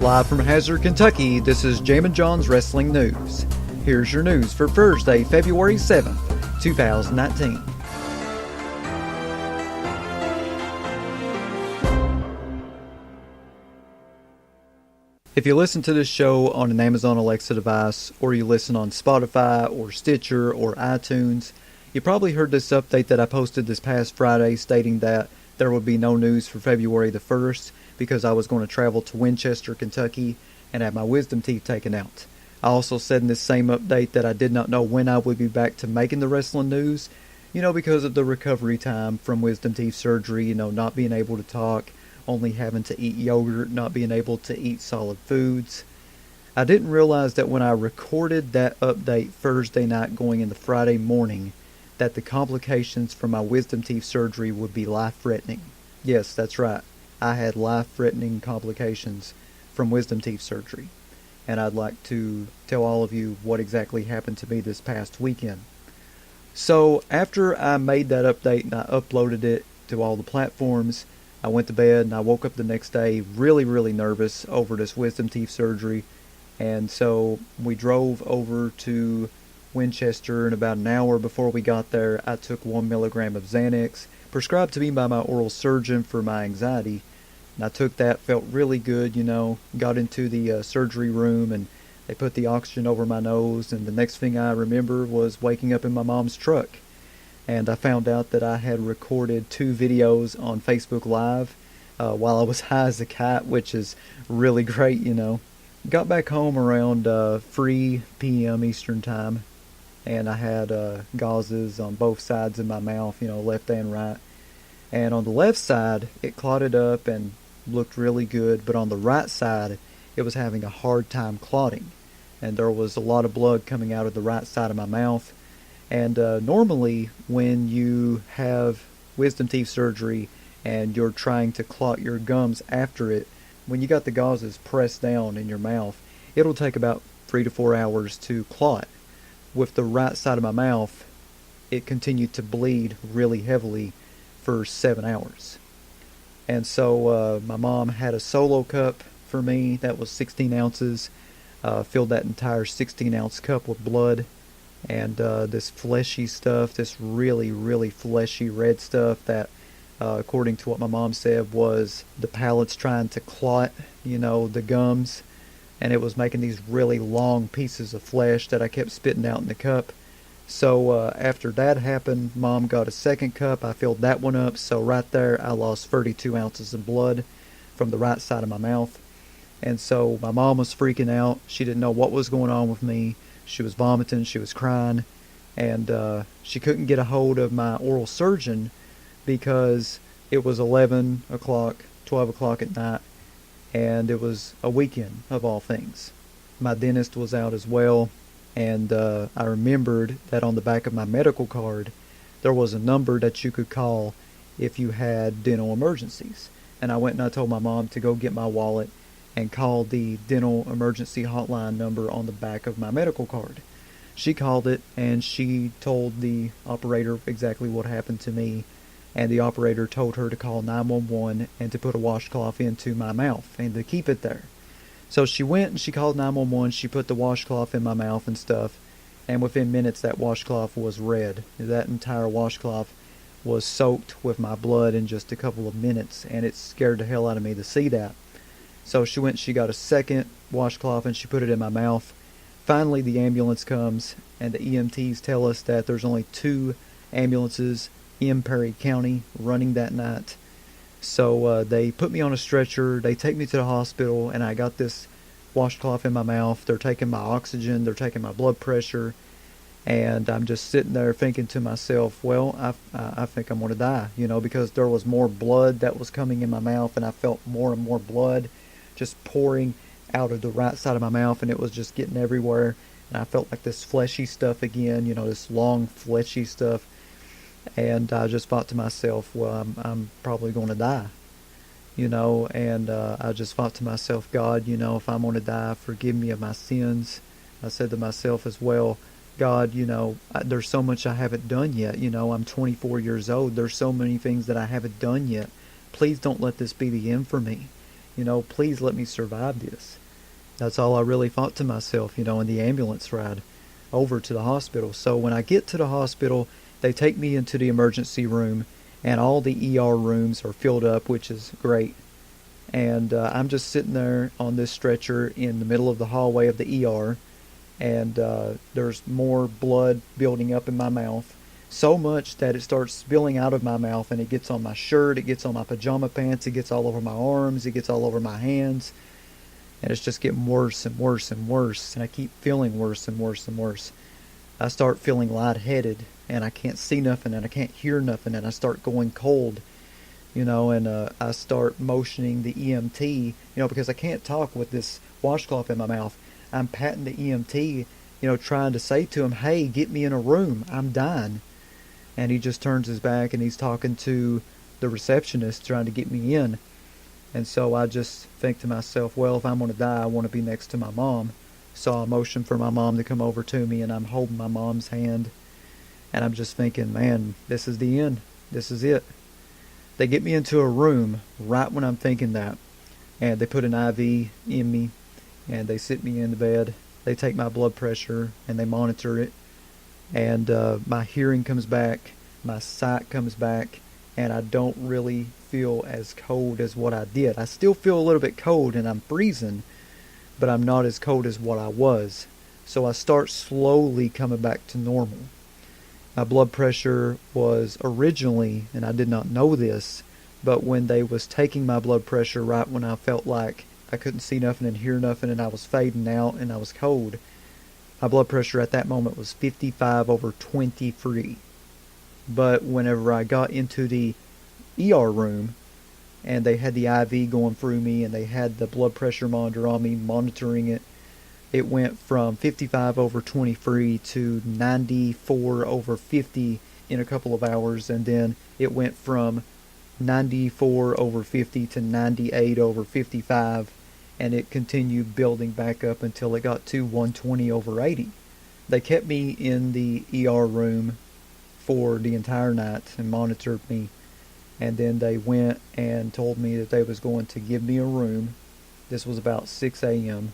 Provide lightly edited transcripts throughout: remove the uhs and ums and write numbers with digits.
Live from Hazard, Kentucky, this is Jammin Jon's Wrestling News. Here's your news for Thursday, February 7th, 2019. If you listen to this show on an Amazon Alexa device, or you listen on Spotify or Stitcher or iTunes, you probably heard this update that I posted this past Friday stating that there would be no news for February the 1st because I was going to travel to Winchester, Kentucky and have my wisdom teeth taken out. I also said in this same update that I did not know when I would be back to making the wrestling news, because of the recovery time from wisdom teeth surgery, not being able to talk, only having to eat yogurt, not being able to eat solid foods. I didn't realize that when I recorded that update Thursday night going into Friday morning, that the complications from my wisdom teeth surgery would be life-threatening. Yes, that's right. I had life-threatening complications from wisdom teeth surgery. And I'd like to tell all of you what exactly happened to me this past weekend. So, after I made that update and I uploaded it to all the platforms, I went to bed and I woke up the next day really, really nervous over this wisdom teeth surgery. And so, we drove over to Winchester, and about an hour before we got there, I took 1 milligram of Xanax, prescribed to me by my oral surgeon for my anxiety. And I took that, felt really good, got into the surgery room and they put the oxygen over my nose, and the next thing I remember was waking up in my mom's truck. And I found out that I had recorded 2 videos on Facebook Live while I was high as a kite, which is really great, Got back home around 3 p.m. Eastern Time, and I had gauzes on both sides of my mouth, left and right. And on the left side, it clotted up and looked really good, but on the right side, it was having a hard time clotting. And there was a lot of blood coming out of the right side of my mouth. And normally, when you have wisdom teeth surgery and you're trying to clot your gums after it, when you got the gauzes pressed down in your mouth, it'll take about 3 to 4 hours to clot. With the right side of my mouth, it continued to bleed really heavily for 7 hours. And so my mom had a solo cup for me that was 16 ounces, filled that entire 16-ounce cup with blood, and this fleshy stuff, this really, really fleshy red stuff that, according to what my mom said, was the palates trying to clot, the gums. And it was making these really long pieces of flesh that I kept spitting out in the cup. So after that happened, Mom got a second cup. I filled that one up. So right there, I lost 32 ounces of blood from the right side of my mouth. And so my mom was freaking out. She didn't know what was going on with me. She was vomiting. She was crying. And she couldn't get a hold of my oral surgeon because it was 11 o'clock, 12 o'clock at night. And it was a weekend, of all things. My dentist was out as well, and I remembered that on the back of my medical card, there was a number that you could call if you had dental emergencies. And I went and I told my mom to go get my wallet and call the dental emergency hotline number on the back of my medical card. She called it, and she told the operator exactly what happened to me. And the operator told her to call 911 and to put a washcloth into my mouth and to keep it there. So she went and she called 911, she put the washcloth in my mouth and stuff, and within minutes that washcloth was red. That entire washcloth was soaked with my blood in just a couple of minutes, and it scared the hell out of me to see that. So she went and she got a second washcloth and she put it in my mouth. Finally the ambulance comes, and the EMTs tell us that there's only 2 ambulances in Perry County running that night. So they put me on a stretcher, they take me to the hospital, and I got this washcloth in my mouth. They're taking my oxygen, they're taking my blood pressure, and I'm just sitting there thinking to myself, well, I think I'm going to die, because there was more blood that was coming in my mouth, and I felt more and more blood just pouring out of the right side of my mouth, and it was just getting everywhere, and I felt like this fleshy stuff again, this long fleshy stuff. And I just thought to myself, well, I'm probably going to die, and I just thought to myself, God, if I'm going to die, forgive me of my sins. I said to myself as well, God, there's so much I haven't done yet. I'm 24 years old. There's so many things that I haven't done yet. Please don't let this be the end for me. Please let me survive this. That's all I really thought to myself, in the ambulance ride over to the hospital. So when I get to the hospital, they take me into the emergency room, and all the ER rooms are filled up, which is great. And I'm just sitting there on this stretcher in the middle of the hallway of the ER, and there's more blood building up in my mouth. So much that it starts spilling out of my mouth, and it gets on my shirt, it gets on my pajama pants, it gets all over my arms, it gets all over my hands. And it's just getting worse and worse and worse, and I keep feeling worse and worse and worse. I start feeling lightheaded, and I can't see nothing, and I can't hear nothing, and I start going cold, and I start motioning the EMT, because I can't talk with this washcloth in my mouth. I'm patting the EMT, trying to say to him, hey, get me in a room, I'm dying. And he just turns his back, and he's talking to the receptionist, trying to get me in. And so I just think to myself, well, if I'm going to die, I want to be next to my mom. So I motion for my mom to come over to me, and I'm holding my mom's hand. And I'm just thinking, man, this is the end. This is it. They get me into a room right when I'm thinking that. And they put an IV in me, and they sit me in the bed. They take my blood pressure, and they monitor it. And my hearing comes back, my sight comes back, and I don't really feel as cold as what I did. I still feel a little bit cold, and I'm freezing, but I'm not as cold as what I was. So I start slowly coming back to normal. My blood pressure was originally, and I did not know this, but when they was taking my blood pressure right when I felt like I couldn't see nothing and hear nothing, and I was fading out and I was cold, my blood pressure at that moment was 55/23. But whenever I got into the ER room, and they had the IV going through me, and they had the blood pressure monitor on me monitoring it, it went from 55/23 to 94/50 in a couple of hours, and then it went from 94/50 to 98/55, and it continued building back up until it got to 120/80. They kept me in the ER room for the entire night and monitored me, and then they went and told me that they was going to give me a room. This was about 6 a.m.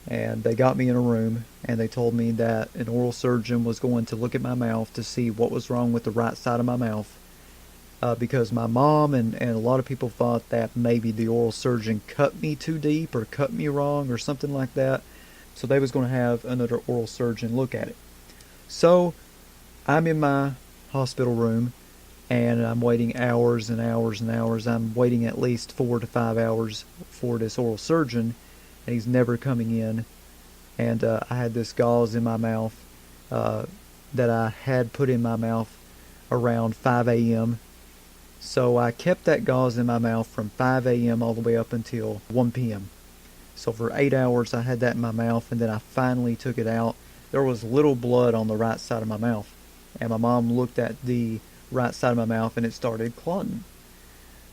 and they got me in a room, and they told me that an oral surgeon was going to look at my mouth to see what was wrong with the right side of my mouth, because my mom and a lot of people thought that maybe the oral surgeon cut me too deep or cut me wrong or something like that. So they was going to have another oral surgeon look at it. So I'm in my hospital room, and I'm waiting hours and hours and hours. I'm waiting at least 4 to 5 hours for this oral surgeon, and he's never coming in. And I had this gauze in my mouth that I had put in my mouth around 5 a.m. So I kept that gauze in my mouth from 5 a.m. all the way up until 1 p.m. So for 8 hours I had that in my mouth, and then I finally took it out. There was little blood on the right side of my mouth, and my mom looked at the right side of my mouth, and it started clotting.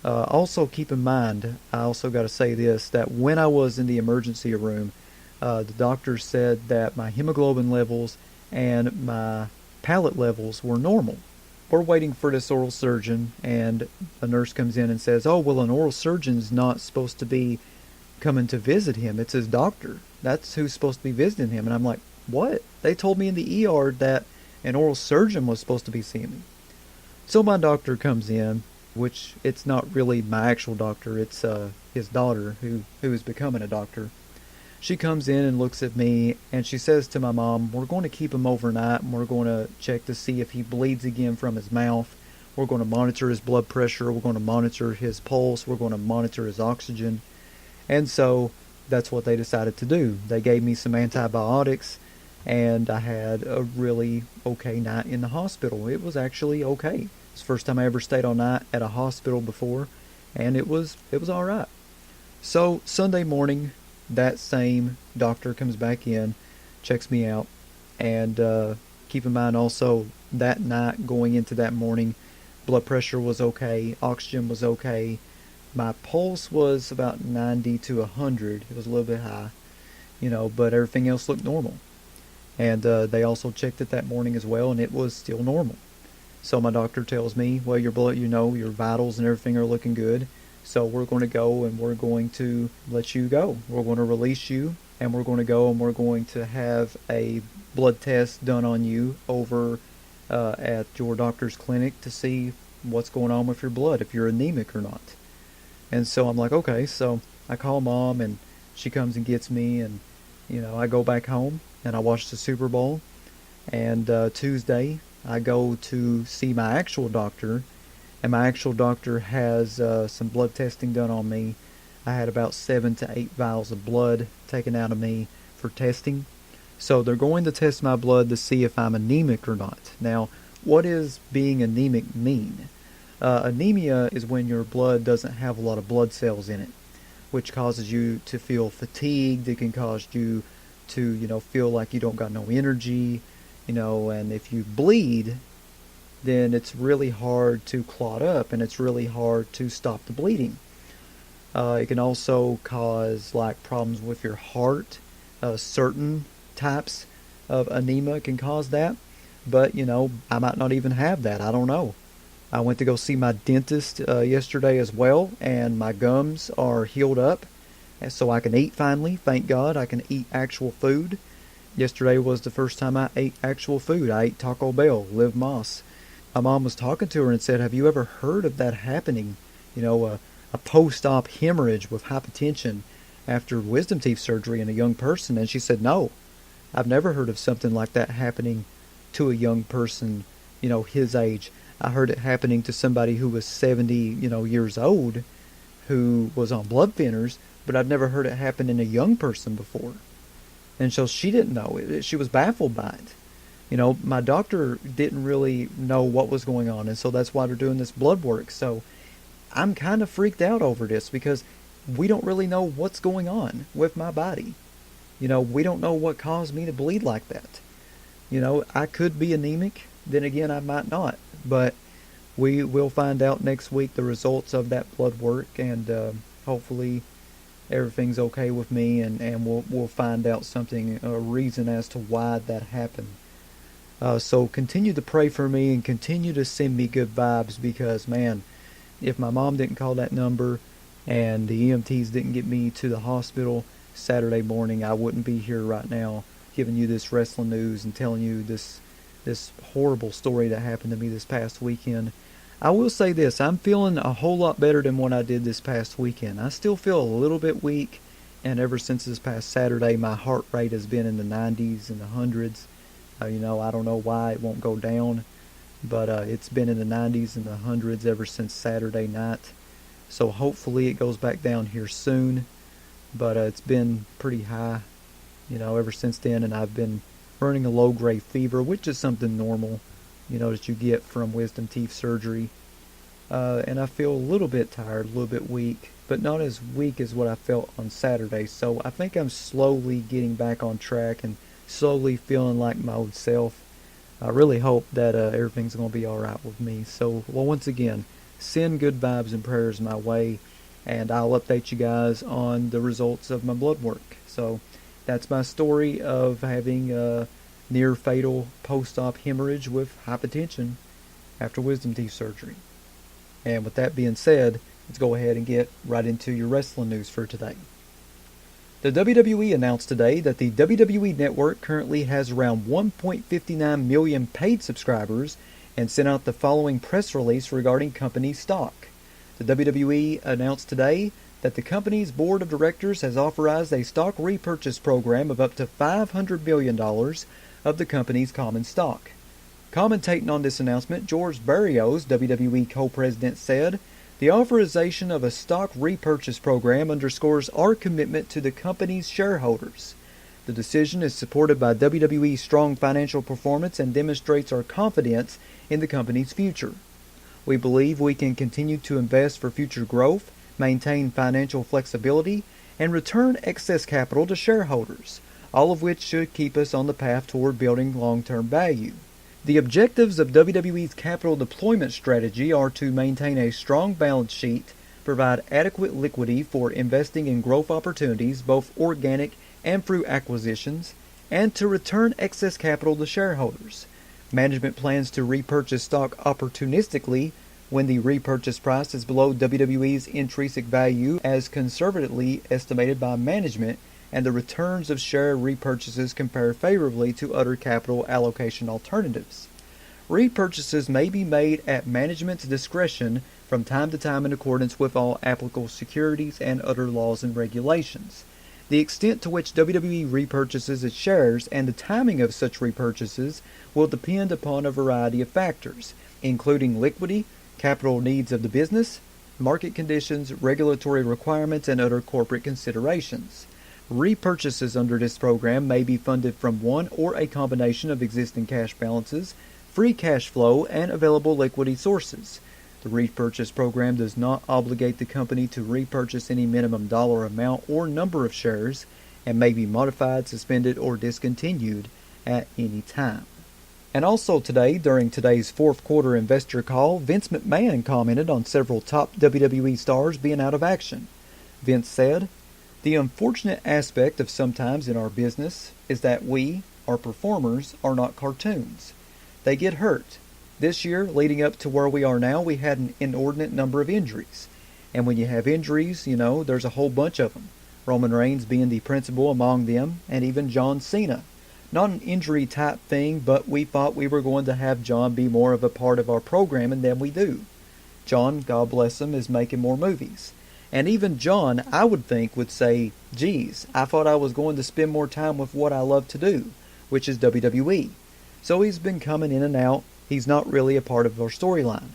Also keep in mind, I also got to say this, that when I was in the emergency room, the doctor said that my hemoglobin levels and my palate levels were normal. We're waiting for this oral surgeon, and a nurse comes in and says, oh, well, an oral surgeon's not supposed to be coming to visit him. It's his doctor. That's who's supposed to be visiting him. And I'm like, what? They told me in the ER that an oral surgeon was supposed to be seeing me. So my doctor comes in, which it's not really my actual doctor. It's his daughter who is becoming a doctor. She comes in and looks at me, and she says to my mom, we're going to keep him overnight, and we're going to check to see if he bleeds again from his mouth. We're going to monitor his blood pressure. We're going to monitor his pulse. We're going to monitor his oxygen. And so that's what they decided to do. They gave me some antibiotics, and I had a really okay night in the hospital. It was actually okay. It's the first time I ever stayed all night at a hospital before, and it was all right. So Sunday morning, that same doctor comes back in, checks me out, and keep in mind also that night going into that morning, blood pressure was okay, oxygen was okay, my pulse was about 90 to 100. It was a little bit high, but everything else looked normal. And they also checked it that morning as well, and it was still normal. So my doctor tells me, well, your blood, your vitals and everything are looking good. So we're going to go and we're going to let you go. We're going to release you, and we're going to go and we're going to have a blood test done on you over at your doctor's clinic to see what's going on with your blood, if you're anemic or not. And so I'm like, okay. So I call mom, and she comes and gets me, and I go back home and I watch the Super Bowl. And Tuesday I go to see my actual doctor, and my actual doctor has some blood testing done on me. I had about 7 to 8 vials of blood taken out of me for testing. So they're going to test my blood to see if I'm anemic or not. Now, what does being anemic mean? Anemia is when your blood doesn't have a lot of blood cells in it, which causes you to feel fatigued. It can cause you to, feel like you don't got no energy, and if you bleed, then it's really hard to clot up, and it's really hard to stop the bleeding. It can also cause like problems with your heart. Certain types of anemia can cause that, but I might not even have that. I don't know. I went to go see my dentist yesterday as well, and my gums are healed up, and so I can eat finally. Thank God I can eat actual food. Yesterday was the first time I ate actual food. I ate Taco Bell, Live Moss. My mom was talking to her and said, have you ever heard of that happening? A post-op hemorrhage with hypertension after wisdom teeth surgery in a young person. And she said, no, I've never heard of something like that happening to a young person, his age. I heard it happening to somebody who was 70, years old, who was on blood thinners, but I've never heard it happen in a young person before. And so she didn't know. She was baffled by it. My doctor didn't really know what was going on, and so that's why they're doing this blood work. So I'm kind of freaked out over this because we don't really know what's going on with my body. We don't know what caused me to bleed like that. I could be anemic, then again I might not. But we will find out next week the results of that blood work, and hopefully everything's okay with me, and we'll find out something, a reason as to why that happened. So continue to pray for me and continue to send me good vibes, because man, if my mom didn't call that number and the EMTs didn't get me to the hospital Saturday morning, I wouldn't be here right now giving you this wrestling news and telling you this horrible story that happened to me this past weekend. I will say this, I'm feeling a whole lot better than what I did this past weekend. I still feel a little bit weak, and ever since this past Saturday, my heart rate has been in the 90s and the hundreds. I don't know why it won't go down, but it's been in the 90s and the hundreds ever since Saturday night. So hopefully it goes back down here soon, but it's been pretty high, ever since then, and I've been running a low-grade fever, which is something normal, that you get from wisdom teeth surgery. And I feel a little bit tired, a little bit weak, but not as weak as what I felt on Saturday. So I think I'm slowly getting back on track and slowly feeling like my old self. I really hope that everything's going to be alright with me. So, once again, send good vibes and prayers my way, and I'll update you guys on the results of my blood work. So, that's my story of having a near fatal post-op hemorrhage with hypertension after wisdom teeth surgery. And with that being said, let's go ahead and get right into your wrestling news for today. The WWE announced today that the WWE Network currently has around 1.59 million paid subscribers, and sent out the following press release regarding company stock. The WWE announced today that the company's board of directors has authorized a stock repurchase program of up to $500 million of the company's common stock. Commentating on this announcement, George Barrios, WWE co-president, said, "The authorization of a stock repurchase program underscores our commitment to the company's shareholders. The decision is supported by WWE's strong financial performance and demonstrates our confidence in the company's future. We believe we can continue to invest for future growth, maintain financial flexibility, and return excess capital to shareholders, all of which should keep us on the path toward building long-term value. The objectives of WWE's capital deployment strategy are to maintain a strong balance sheet, provide adequate liquidity for investing in growth opportunities, both organic and through acquisitions, and to return excess capital to shareholders. Management plans to repurchase stock opportunistically when the repurchase price is below WWE's intrinsic value as conservatively estimated by management, and the returns of share repurchases compare favorably to other capital allocation alternatives. Repurchases may be made at management's discretion from time to time in accordance with all applicable securities and other laws and regulations. The extent to which WWE repurchases its shares and the timing of such repurchases will depend upon a variety of factors, including liquidity, capital needs of the business, market conditions, regulatory requirements, and other corporate considerations. Repurchases under this program may be funded from one or a combination of existing cash balances, free cash flow, and available liquidity sources. The repurchase program does not obligate the company to repurchase any minimum dollar amount or number of shares and may be modified, suspended, or discontinued at any time. And also today, during today's fourth quarter investor call, Vince McMahon commented on several top WWE stars being out of action. Vince said, "The unfortunate aspect of sometimes in our business is that we, our performers, are not cartoons. They get hurt. This year, leading up to where we are now, we had an inordinate number of injuries. And when you have injuries, there's a whole bunch of them. Roman Reigns being the principal among them, and even John Cena. Not an injury type thing, but we thought we were going to have John be more of a part of our programming than we do. John, God bless him, is making more movies. And even John, I would think, would say, geez, I thought I was going to spend more time with what I love to do, which is WWE. So he's been coming in and out. He's not really a part of our storyline."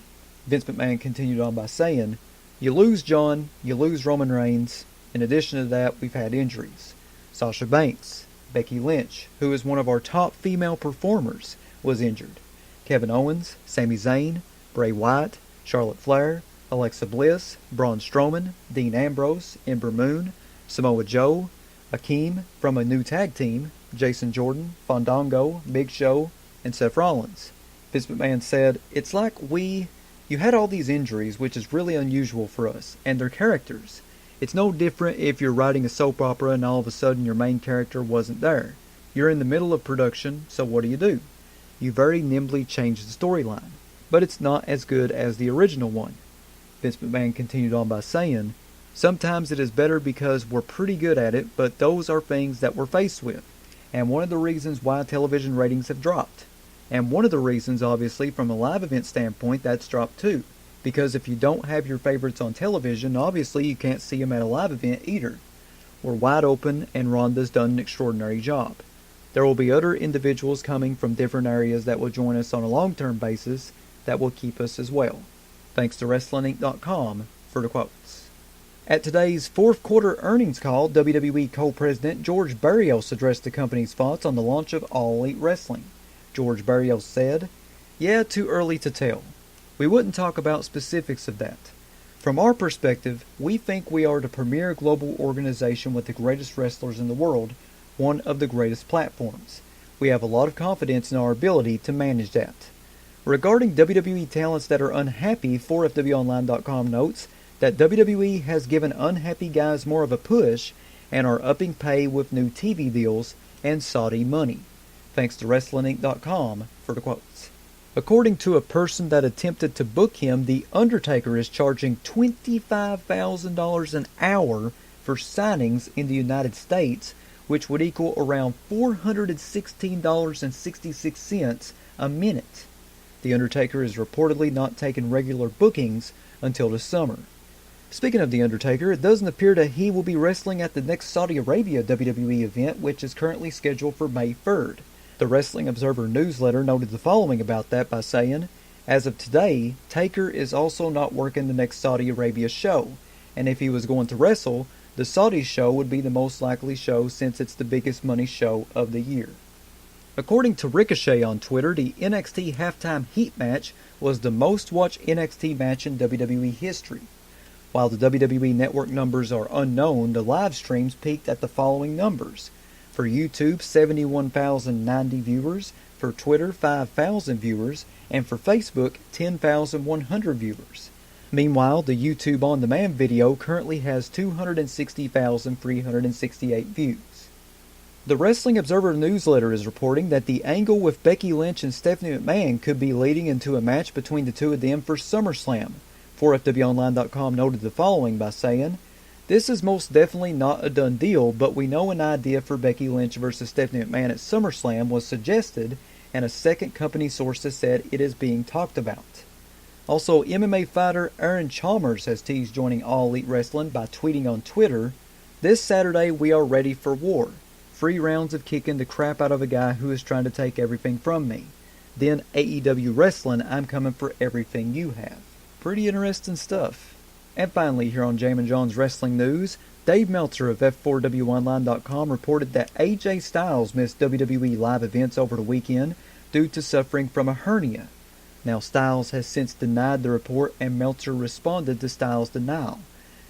Vince McMahon continued on by saying, "You lose John, you lose Roman Reigns. In addition to that, we've had injuries. Sasha Banks, Becky Lynch, who is one of our top female performers, was injured. Kevin Owens, Sami Zayn, Bray Wyatt, Charlotte Flair, Alexa Bliss, Braun Strowman, Dean Ambrose, Ember Moon, Samoa Joe, Akeem from a new tag team, Jason Jordan, Fandango, Big Show, and Seth Rollins." Vince McMahon said, "It's like you had all these injuries, which is really unusual for us, and they're characters. It's no different if you're writing a soap opera and all of a sudden your main character wasn't there. You're in the middle of production, so what do? You very nimbly change the storyline, but it's not as good as the original one." Vince McMahon continued on by saying, "Sometimes it is better because we're pretty good at it, but those are things that we're faced with, and one of the reasons why television ratings have dropped. And one of the reasons, obviously, from a live event standpoint, that's dropped too. Because if you don't have your favorites on television, obviously you can't see them at a live event either. We're wide open, and Rhonda's done an extraordinary job. There will be other individuals coming from different areas that will join us on a long-term basis that will keep us as well." Thanks to WrestlingInc.com for the quotes. At today's fourth quarter earnings call, WWE co-president George Barrios addressed the company's thoughts on the launch of All Elite Wrestling. George Barrios said, "Yeah, too early to tell. We wouldn't talk about specifics of that. From our perspective, we think we are the premier global organization with the greatest wrestlers in the world, one of the greatest platforms. We have a lot of confidence in our ability to manage that." Regarding WWE talents that are unhappy, 4FWOnline.com notes that WWE has given unhappy guys more of a push and are upping pay with new TV deals and Saudi money. Thanks to WrestlingInc.com for the quotes. According to a person that attempted to book him, The Undertaker is charging $25,000 an hour for signings in the United States, which would equal around $416.66 a minute. The Undertaker is reportedly not taking regular bookings until the summer. Speaking of The Undertaker, it doesn't appear that he will be wrestling at the next Saudi Arabia WWE event, which is currently scheduled for May 3rd. The Wrestling Observer newsletter noted the following about that by saying, "As of today, Taker is also not working the next Saudi Arabia show, and if he was going to wrestle, the Saudi show would be the most likely show since it's the biggest money show of the year." According to Ricochet on Twitter, the NXT Halftime Heat match was the most watched NXT match in WWE history. While the WWE Network numbers are unknown, the live streams peaked at the following numbers. For YouTube, 71,090 viewers, for Twitter, 5,000 viewers, and for Facebook, 10,100 viewers. Meanwhile, the YouTube On Demand video currently has 260,368 views. The Wrestling Observer newsletter is reporting that the angle with Becky Lynch and Stephanie McMahon could be leading into a match between the two of them for Summerslam. 4FWOnline.com noted the following by saying, "This is most definitely not a done deal, but we know an idea for Becky Lynch versus Stephanie McMahon at SummerSlam was suggested, and a second company source has said it is being talked about." Also, MMA fighter Aaron Chalmers has teased joining All Elite Wrestling by tweeting on Twitter, "This Saturday we are ready for war. 3 rounds of kicking the crap out of a guy who is trying to take everything from me. Then AEW Wrestling, I'm coming for everything you have." Pretty interesting stuff. And finally, here on Jammin Jon's Wrestling News, Dave Meltzer of F4WOnline.com reported that AJ Styles missed WWE live events over the weekend due to suffering from a hernia. Now, Styles has since denied the report, and Meltzer responded to Styles' denial.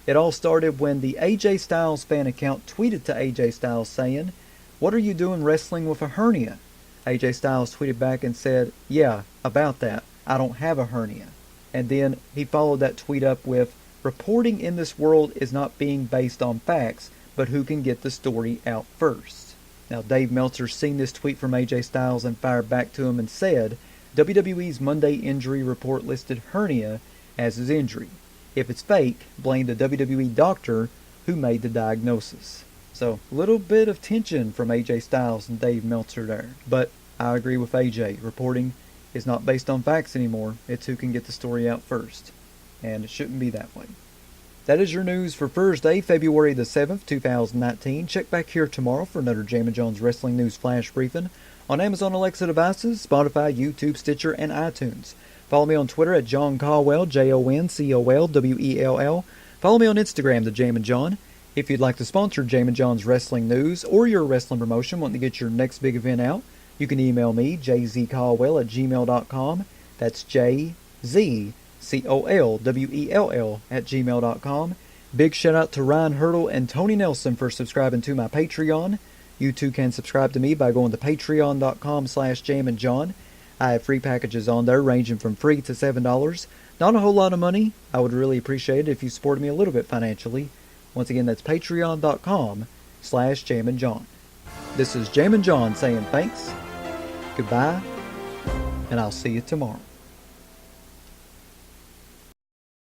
It all started when the AJ Styles fan account tweeted to AJ Styles saying, "What are you doing wrestling with a hernia?" AJ Styles tweeted back and said, "Yeah, about that. I don't have a hernia." And then he followed that tweet up with, "Reporting in this world is not being based on facts, but who can get the story out first." Now, Dave Meltzer's seen this tweet from AJ Styles and fired back to him and said, "WWE's Monday injury report listed hernia as his injury. If it's fake, blame the WWE doctor who made the diagnosis." So, a little bit of tension from AJ Styles and Dave Meltzer there. But I agree with AJ. Reporting is not based on facts anymore. It's who can get the story out first. And it shouldn't be that way. That is your news for Thursday, February the 7th, 2019. Check back here tomorrow for another Jammin Jon's Wrestling News Flash Briefing on Amazon Alexa devices, Spotify, YouTube, Stitcher, and iTunes. Follow me on Twitter at John Caldwell, JONCOLWELL. Follow me on Instagram, The Jammin Jon. If you'd like to sponsor Jammin Jon's Wrestling News or your wrestling promotion, wanting to get your next big event out, you can email me, jzcaldwell@gmail.com. That's JZCOLWELL@gmail.com. Big shout out to Ryan Hurdle and Tony Nelson for subscribing to my Patreon. You too can subscribe to me by going to patreon.com/JamminJon. I have free packages on there ranging from free to $7. Not a whole lot of money. I would really appreciate it if you supported me a little bit financially. Once again, that's patreon.com/JamminJon. This is Jammin Jon saying thanks, goodbye, and I'll see you tomorrow.